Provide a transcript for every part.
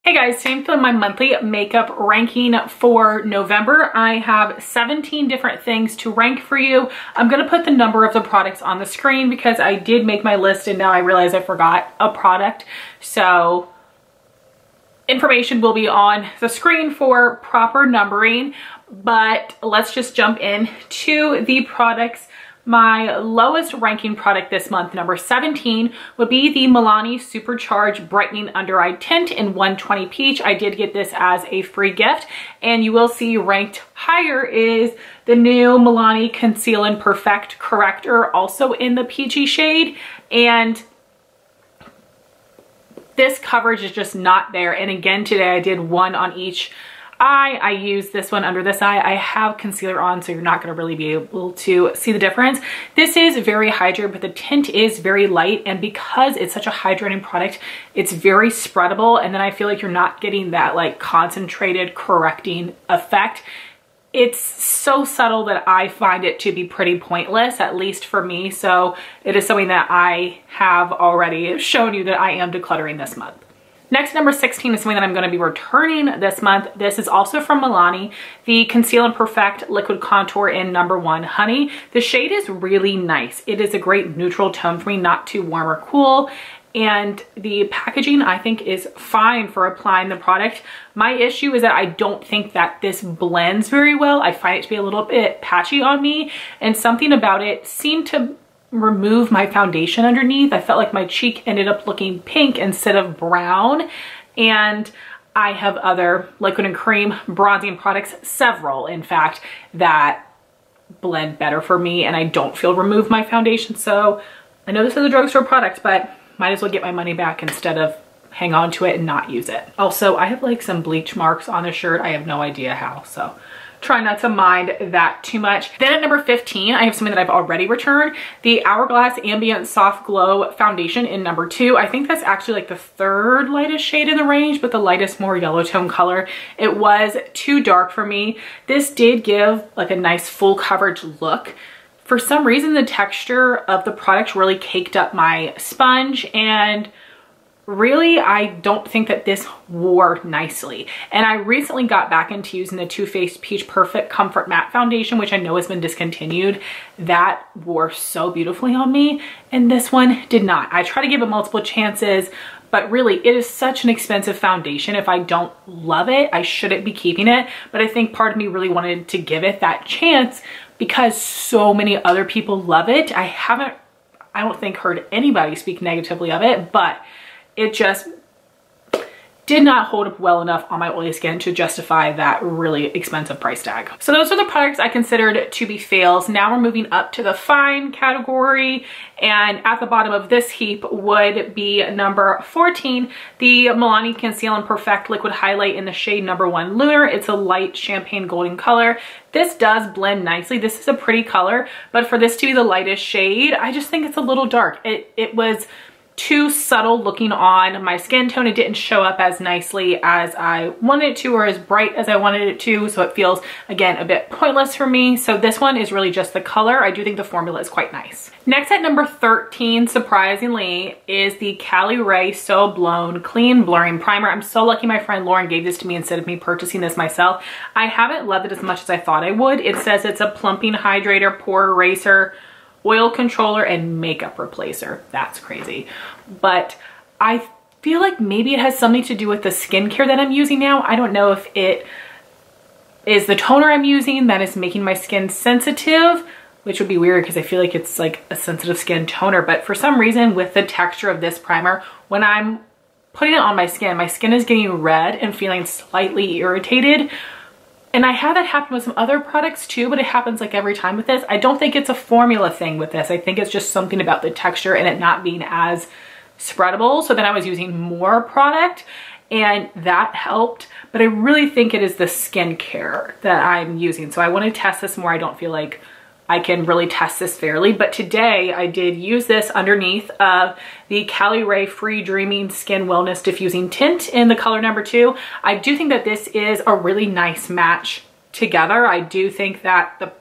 Hey guys, today I'm doing my monthly makeup ranking for November. I have 17 different things to rank for you. I'm gonna put the number of the products on the screen because I did make my list and now I realize I forgot a product. So information will be on the screen for proper numbering, but let's just jump in to the products. My lowest ranking product this month, number 17, would be the Milani Supercharged Brightening Under Eye Tint in 120 Peach. I did get this as a free gift, and you will see ranked higher is the new Milani Conceal and Perfect Corrector, also in the peachy shade. And this coverage is just not there. And again, today I did one on each eye. I use this one under this eye. I have concealer on, so you're not going to really be able to see the difference. This is very hydrated, but the tint is very light, and because it's such a hydrating product, it's very spreadable, and then I feel like you're not getting that like concentrated correcting effect. It's so subtle that I find it to be pretty pointless, at least for me. So it is something that I have already shown you that I am decluttering this month. Next, number 16 is something that I'm going to be returning this month. This is also from Milani, the Conceal and Perfect Liquid Contour in number 1 Honey. The shade is really nice. It is a great neutral tone for me, not too warm or cool. And the packaging I think is fine for applying the product. My issue is that I don't think that this blends very well. I find it to be a little bit patchy on me, and something about it seemed to remove my foundation underneath. I felt like my cheek ended up looking pink instead of brown. And I have other liquid and cream bronzing products, several in fact, that blend better for me and I don't feel remove my foundation. So I know this is a drugstore product, but might as well get my money back instead of hang on to it and not use it. Also, I have like some bleach marks on the shirt. I have no idea how, so try not to mind that too much. Then at number 15, I have something that I've already returned, the Hourglass Ambient Soft Glow Foundation in number 2. I think that's actually like the third lightest shade in the range, but the lightest, more yellow tone color. It was too dark for me. This did give like a nice full coverage look. For some reason, the texture of the product really caked up my sponge, and really, I don't think that this wore nicely. And I recently got back into using the Too Faced Peach Perfect Comfort Matte Foundation, which I know has been discontinued. That wore so beautifully on me, and this one did not. I try to give it multiple chances, but really, it is such an expensive foundation. If I don't love it, I shouldn't be keeping it. But I think part of me really wanted to give it that chance because so many other people love it. I don't think heard anybody speak negatively of it, but it just did not hold up well enough on my oily skin to justify that really expensive price tag. So those are the products I considered to be fails. Now we're moving up to the fine category, and at the bottom of this heap would be number 14, the Milani Conceal and Perfect Liquid Highlight in the shade number 1 Lunar. It's a light champagne golden color. This does blend nicely. This is a pretty color, but for this to be the lightest shade, I just think it's a little dark. It was too subtle looking on my skin tone. It didn't show up as nicely as I wanted it to, or as bright as I wanted it to, so it feels, again, a bit pointless for me. So this one is really just the color. I do think the formula is quite nice. Next at number 13, surprisingly, is the Caliray So Blown Clean Blurring Primer. I'm so lucky my friend Lauren gave this to me instead of me purchasing this myself. I haven't loved it as much as I thought I would. It says it's a plumping hydrator, pore eraser, oil controller, and makeup replacer. That's crazy. But I feel like maybe it has something to do with the skincare that I'm using now. I don't know if it is the toner I'm using that is making my skin sensitive, which would be weird because I feel like it's like a sensitive skin toner. But for some reason, with the texture of this primer, when I'm putting it on my skin is getting red and feeling slightly irritated. And I had that happen with some other products too, but it happens like every time with this. I don't think it's a formula thing with this. I think it's just something about the texture and it not being as spreadable. So then I was using more product and that helped. But I really think it is the skincare that I'm using. So I want to test this more. I don't feel like I can really test this fairly, but today I did use this underneath of the Caliray Free Dreaming Skin Wellness Diffusing Tint in the color number 2. I do think that this is a really nice match together. I do think that the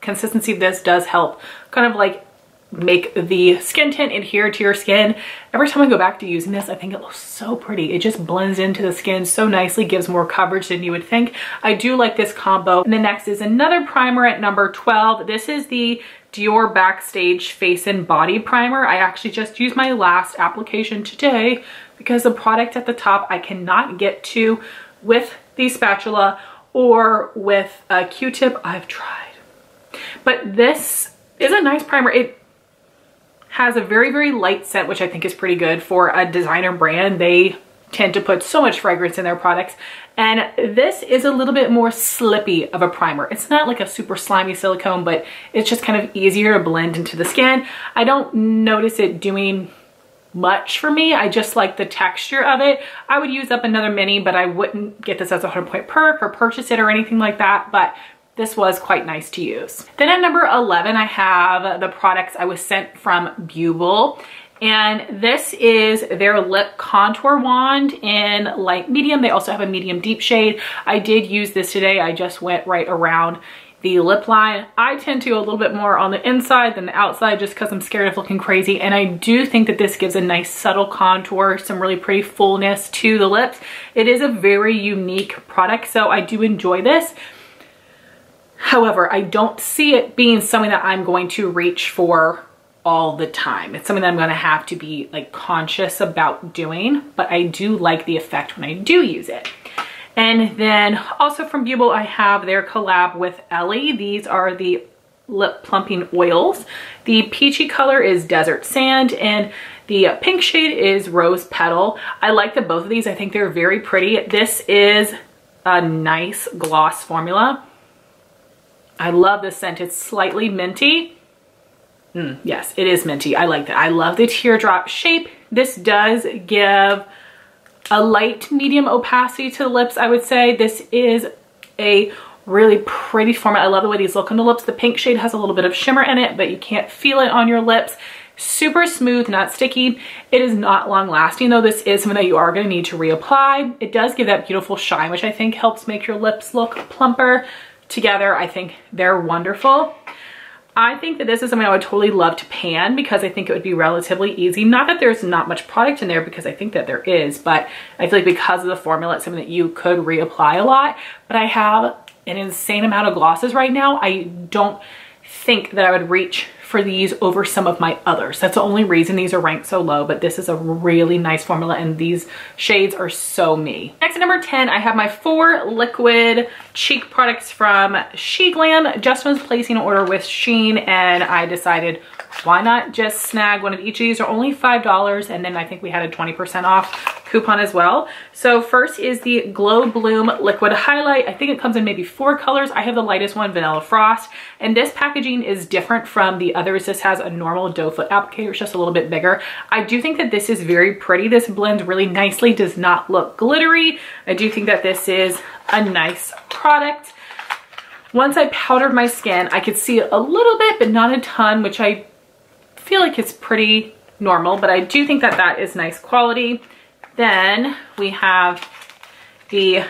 consistency of this does help kind of like make the skin tint adhere to your skin. Every time I go back to using this, I think it looks so pretty. It just blends into the skin so nicely, gives more coverage than you would think. I do like this combo. And the next is another primer at number 12. This is the Dior Backstage Face and Body Primer. I actually just used my last application today because the product at the top I cannot get to with the spatula or with a Q-tip. I've tried. But this is a nice primer. It has a very, very light scent, which I think is pretty good for a designer brand. They tend to put so much fragrance in their products. And this is a little bit more slippy of a primer. It's not like a super slimy silicone, but it's just kind of easier to blend into the skin. I don't notice it doing much for me. I just like the texture of it. I would use up another mini, but I wouldn't get this as a 100-point perk or purchase it or anything like that. But this was quite nice to use. Then at number 11, I have the products I was sent from Beaubble. And this is their lip contour wand in light medium. They also have a medium deep shade. I did use this today. I just went right around the lip line. I tend to go a little bit more on the inside than the outside just because I'm scared of looking crazy. And I do think that this gives a nice subtle contour, some really pretty fullness to the lips. It is a very unique product, so I do enjoy this. However, I don't see it being something that I'm going to reach for all the time. It's something that I'm going to have to be like conscious about doing, but I do like the effect when I do use it. And then also from Beaubble, I have their collab with Ellie. These are the lip plumping oils. The peachy color is Desert Sand and the pink shade is Rose Petal. I like the both of these. I think they're very pretty. This is a nice gloss formula. I love this scent. It's slightly minty. Yes, it is minty. I like that. I love the teardrop shape. This does give a light medium opacity to the lips, I would say. This is a really pretty formula. I love the way these look on the lips. The pink shade has a little bit of shimmer in it, but you can't feel it on your lips. Super smooth, not sticky. It is not long lasting though. This is something that you are going to need to reapply. It does give that beautiful shine, which I think helps make your lips look plumper. Together, I think they're wonderful. I think that this is something I would totally love to pan because I think it would be relatively easy. Not that there's not much product in there, because I think that there is, but I feel like because of the formula, it's something that you could reapply a lot. But I have an insane amount of glosses right now. I don't think that I would reach for these over some of my others. That's the only reason these are ranked so low, but this is a really nice formula and these shades are so me. Next at number 10, I have my 4 liquid cheek products from SheGlam. Just was placing an order with Shein and I decided why not just snag one of each of these. Are only $5 and then I think we had a 20% off coupon as well. So first is the Glow Bloom Liquid Highlight. I think it comes in maybe 4 colors. I have the lightest one, Vanilla Frost, and this packaging is different from the others. This has a normal doe foot applicator. It's just a little bit bigger. I do think that this is very pretty. This blends really nicely, does not look glittery. I do think that this is a nice product. Once I powdered my skin, I could see a little bit, but not a ton, which I feel like it's pretty normal, but I do think that that is nice quality. Then we have the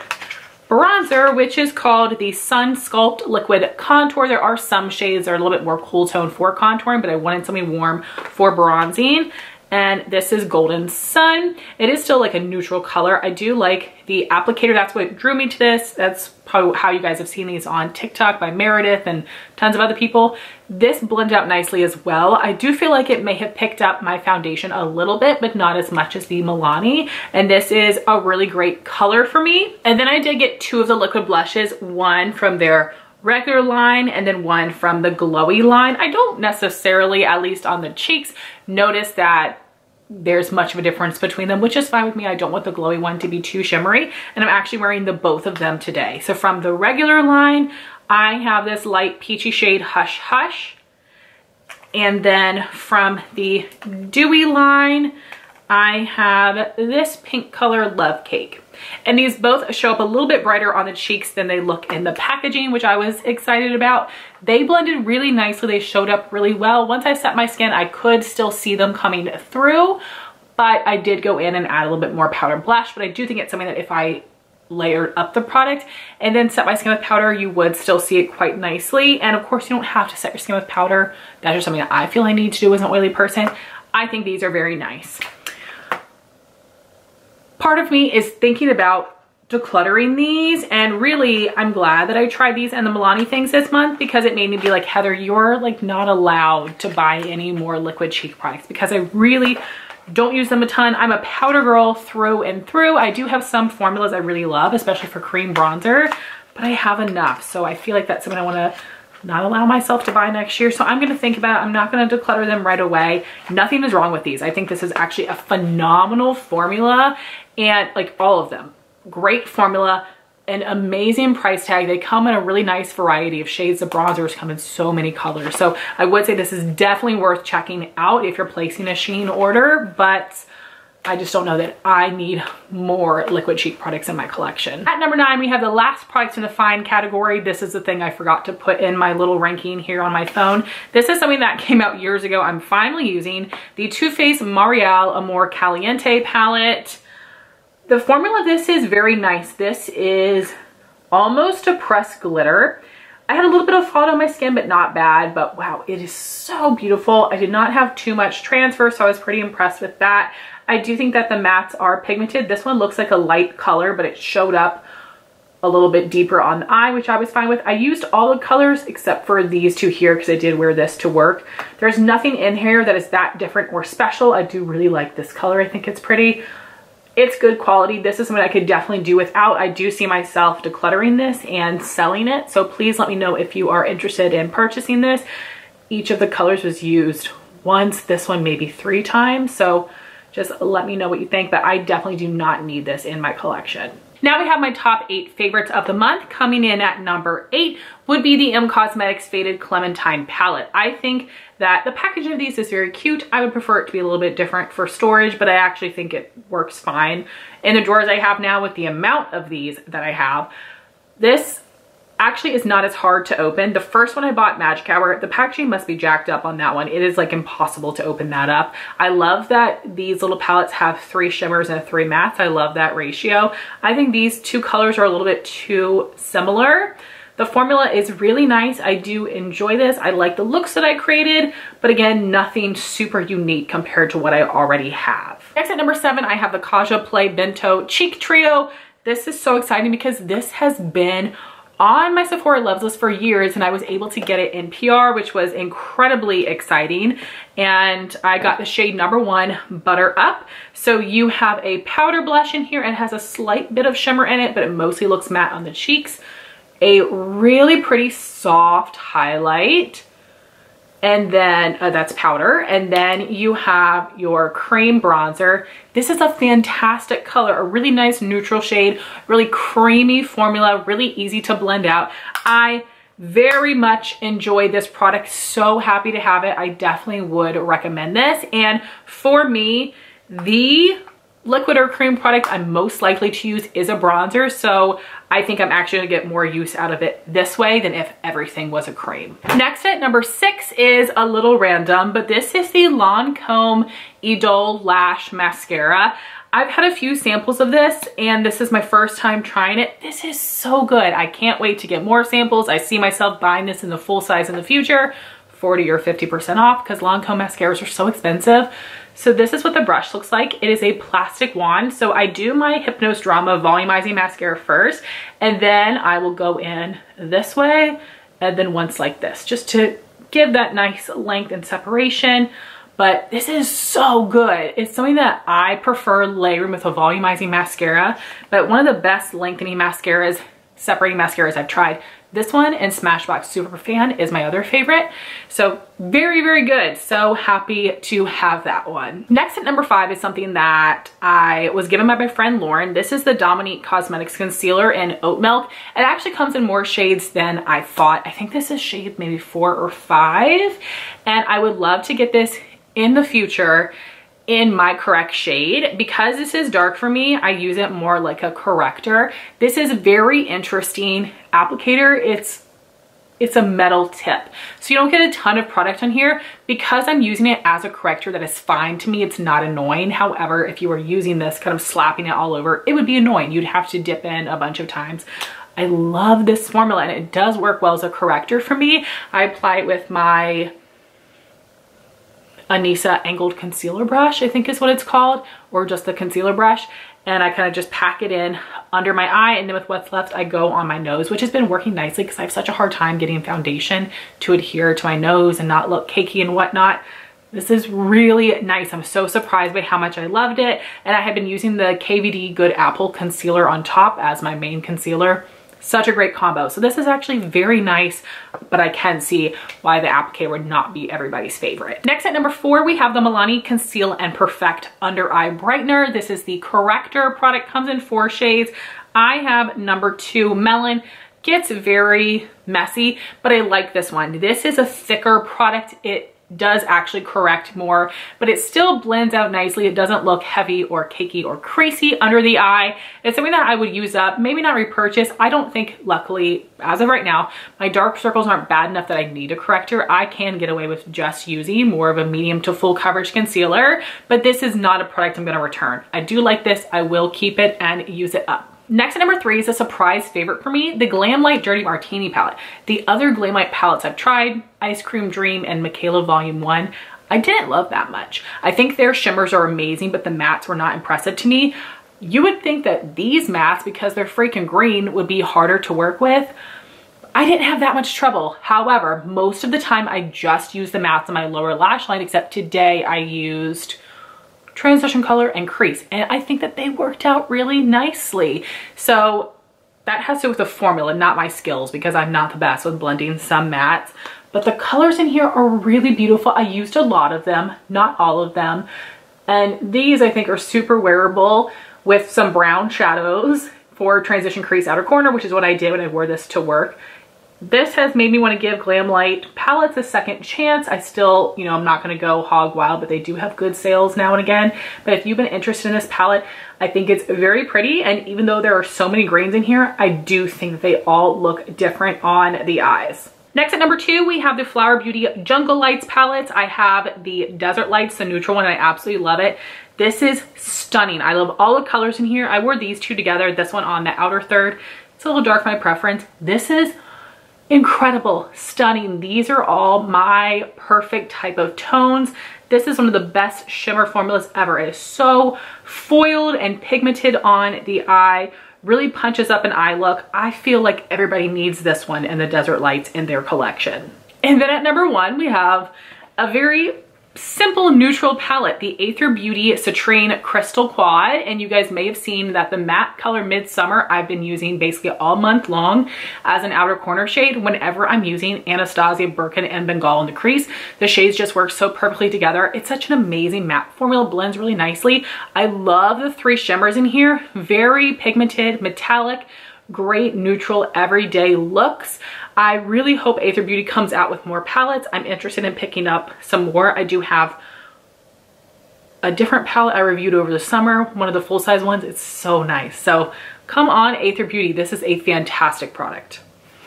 bronzer, which is called the Sun Sculpt Liquid Contour. There are some shades that are a little bit more cool tone for contouring, but I wanted something warm for bronzing. And this is Golden Sun. It is still like a neutral color. I do like the applicator. That's what drew me to this. That's probably how you guys have seen these on TikTok by Meredith and tons of other people. This blends out nicely as well. I do feel like it may have picked up my foundation a little bit, but not as much as the Milani. And this is a really great color for me. And then I did get 2 of the liquid blushes, one from their regular line and then one from the glowy line. I don't necessarily, at least on the cheeks, notice that there's much of a difference between them, which is fine with me. I don't want the glowy one to be too shimmery, and I'm actually wearing the both of them today. So from the regular line, I have this light peachy shade Hush Hush, and then from the dewy line, I have this pink color Love Cake. And these both show up a little bit brighter on the cheeks than they look in the packaging, which I was excited about. They blended really nicely. They showed up really well. Once I set my skin, I could still see them coming through, but I did go in and add a little bit more powder blush. But I do think it's something that if I layered up the product and then set my skin with powder, you would still see it quite nicely. And of course you don't have to set your skin with powder. That's just something that I feel I need to do as an oily person. I think these are very nice. Part of me is thinking about decluttering these, and really I'm glad that I tried these and the Milani things this month, because it made me be like, Heather, you're like not allowed to buy any more liquid cheek products, because I really don't use them a ton. I'm a powder girl through and through. I do have some formulas I really love, especially for cream bronzer, but I have enough. So I feel like that's something I want to not allow myself to buy next year. So I'm going to think about it. I'm not going to declutter them right away. Nothing is wrong with these. I think this is actually a phenomenal formula, and like all of them, great formula, an amazing price tag. They come in a really nice variety of shades. The bronzers come in so many colors. So I would say this is definitely worth checking out if you're placing a Shein order, but I just don't know that I need more liquid cheek products in my collection. At number 9, we have the last products in the fine category. This is the thing I forgot to put in my little ranking here on my phone. This is something that came out years ago. I'm finally using the Too Faced Mariale Amor Caliente palette. The formula of this is very nice. This is almost a pressed glitter. I had a little bit of fallout on my skin, but not bad. But wow, it is so beautiful. I did not have too much transfer, so I was pretty impressed with that. I do think that the mattes are pigmented. This one looks like a light color, but it showed up a little bit deeper on the eye, which I was fine with. I used all the colors except for these two here because I did wear this to work. There's nothing in here that is that different or special. I do really like this color. I think it's pretty. It's good quality. This is something I could definitely do without. I do see myself decluttering this and selling it. So please let me know if you are interested in purchasing this. Each of the colors was used once, this one maybe 3 times. So just let me know what you think, but I definitely do not need this in my collection. Now we have my top 8 favorites of the month. Coming in at number 8 would be the Cosmetics Faded Clementine palette. I think that the packaging of these is very cute. I would prefer it to be a little bit different for storage, but I actually think it works fine in the drawers I have now with the amount of these that I have. This actually is not as hard to open. The first one I bought, Magic Hour, the packaging must be jacked up on that one. It is like impossible to open that up. I love that these little palettes have 3 shimmers and 3 mattes. I love that ratio. I think these 2 colors are a little bit too similar. The formula is really nice. I do enjoy this. I like the looks that I created, but again, nothing super unique compared to what I already have. Next at number 7, I have the Kaja Play Bento Cheek Trio. This is so exciting because this has been on my Sephora Loves list for years, and I was able to get it in PR, which was incredibly exciting. And I got the shade number 1, Butter Up. So you have a powder blush in here. It has a slight bit of shimmer in it, but it mostly looks matte on the cheeks. A really pretty soft highlight, and then that's powder, and then you have your cream bronzer. This is a fantastic color, a really nice neutral shade, really creamy formula, really easy to blend out. I very much enjoy this product, so happy to have it. I definitely would recommend this. And for me, the liquid or cream product I'm most likely to use is a bronzer, so I think I'm actually gonna get more use out of it this way than if everything was a cream. Next at number 6 is a little random, but this is the Lancome Idole Lash Mascara. I've had a few samples of this, and this is my first time trying it. This is so good. I can't wait to get more samples. I see myself buying this in the full size in the future, 40 or 50% off, because Lancome mascaras are so expensive. So this is what the brush looks like. It is a plastic wand. So I do my Hypnose Drama volumizing mascara first, and then I will go in this way, and then once like this, just to give that nice length and separation. But this is so good. It's something that I prefer layering with a volumizing mascara, but one of the best lengthening mascaras, separating mascaras I've tried. This one and Smashbox Superfan is my other favorite. So very, very good. So happy to have that one. Next at number 5 is something that I was given by my friend Lauren. This is the Dominique Cosmetics Concealer in Oat Milk. It actually comes in more shades than I thought. I think this is shade maybe 4 or 5. And I would love to get this in the future in my correct shade. Because this is dark for me, I use it more like a corrector. This is a very interesting applicator. it's a metal tip. So you don't get a ton of product on here. Because I'm using it as a corrector, that is fine to me. It's not annoying. However, if you were using this, kind of slapping it all over, it would be annoying. You'd have to dip in a bunch of times. I love this formula and it does work well as a corrector for me. I apply it with my Anissa angled concealer brush, I think is what it's called, or just the concealer brush. And I kind of just pack it in under my eye, and then with what's left, I go on my nose, which has been working nicely because I have such a hard time getting foundation to adhere to my nose and not look cakey and whatnot. This is really nice. I'm so surprised by how much I loved it. And I have been using the KVD Good Apple concealer on top as my main concealer. Such a great combo. So this is actually very nice, but I can see why the applique would not be everybody's favorite. Next at number 4, we have the Milani Conceal and Perfect Under Eye Brightener. This is the Corrector product, comes in 4 shades. I have number 2 Melon. Gets very messy, but I like this one. This is a thicker product. It does actually correct more, but it still blends out nicely. It doesn't look heavy or cakey or creasy under the eye. It's something that I would use up, maybe not repurchase. I don't think, luckily, as of right now, my dark circles aren't bad enough that I need a corrector. I can get away with just using more of a medium to full coverage concealer, but this is not a product I'm gonna return. I do like this. I will keep it and use it up. Next at number 3 is a surprise favorite for me, the Glamlite Dirty Martini palette. The other Glamlite palettes I've tried, Ice Cream Dream and Michaela Volume 1, I didn't love that much. I think their shimmers are amazing, but the mattes were not impressive to me. You would think that these mattes, because they're freaking green, would be harder to work with. I didn't have that much trouble. However, most of the time I just use the mattes on my lower lash line, except today I used transition color and crease, and I think that they worked out really nicely. So that has to do with the formula, not my skills, because I'm not the best with blending some mattes, but the colors in here are really beautiful. I used a lot of them, not all of them, and these I think are super wearable with some brown shadows for transition crease outer corner, which is what I did when I wore this to work. This has made me want to give Glamlite palettes a second chance. I still, you know, I'm not going to go hog wild, but they do have good sales now and again. But if you've been interested in this palette, I think it's very pretty. And even though there are so many greens in here, I do think they all look different on the eyes. Next at number 2, we have the Flower Beauty Jungle Lights palettes. I have the Desert Lights, the neutral one, and I absolutely love it. This is stunning. I love all the colors in here. I wore these two together, this one on the outer third. It's a little dark, my preference. This is incredible, stunning. These are all my perfect type of tones. This is one of the best shimmer formulas ever. It is so foiled and pigmented on the eye, really punches up an eye look. I feel like everybody needs this one in the Desert Lights in their collection. And then at number 1, we have a very simple neutral palette, the Athr Beauty Citrine Crystal Quad. And you guys may have seen that the matte color Midsummer I've been using basically all month long as an outer corner shade whenever I'm using Anastasia, Birkin, and Bengal in the crease. The shades just work so perfectly together. It's such an amazing matte formula, blends really nicely. I love the 3 shimmers in here, very pigmented, metallic, great neutral everyday looks. I really hope Athr Beauty comes out with more palettes. I'm interested in picking up some more. I do have a different palette I reviewed over the summer, one of the full-size ones. It's so nice. So come on, Athr Beauty. This is a fantastic product.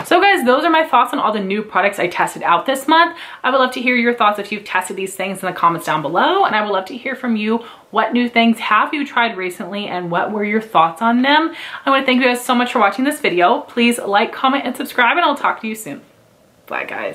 So guys, those are my thoughts on all the new products I tested out this month. I would love to hear your thoughts if you've tested these things in the comments down below, and I would love to hear from you. What new things have you tried recently and what were your thoughts on them? I want to thank you guys so much for watching this video. Please like, comment, and subscribe, and I'll talk to you soon. Bye guys.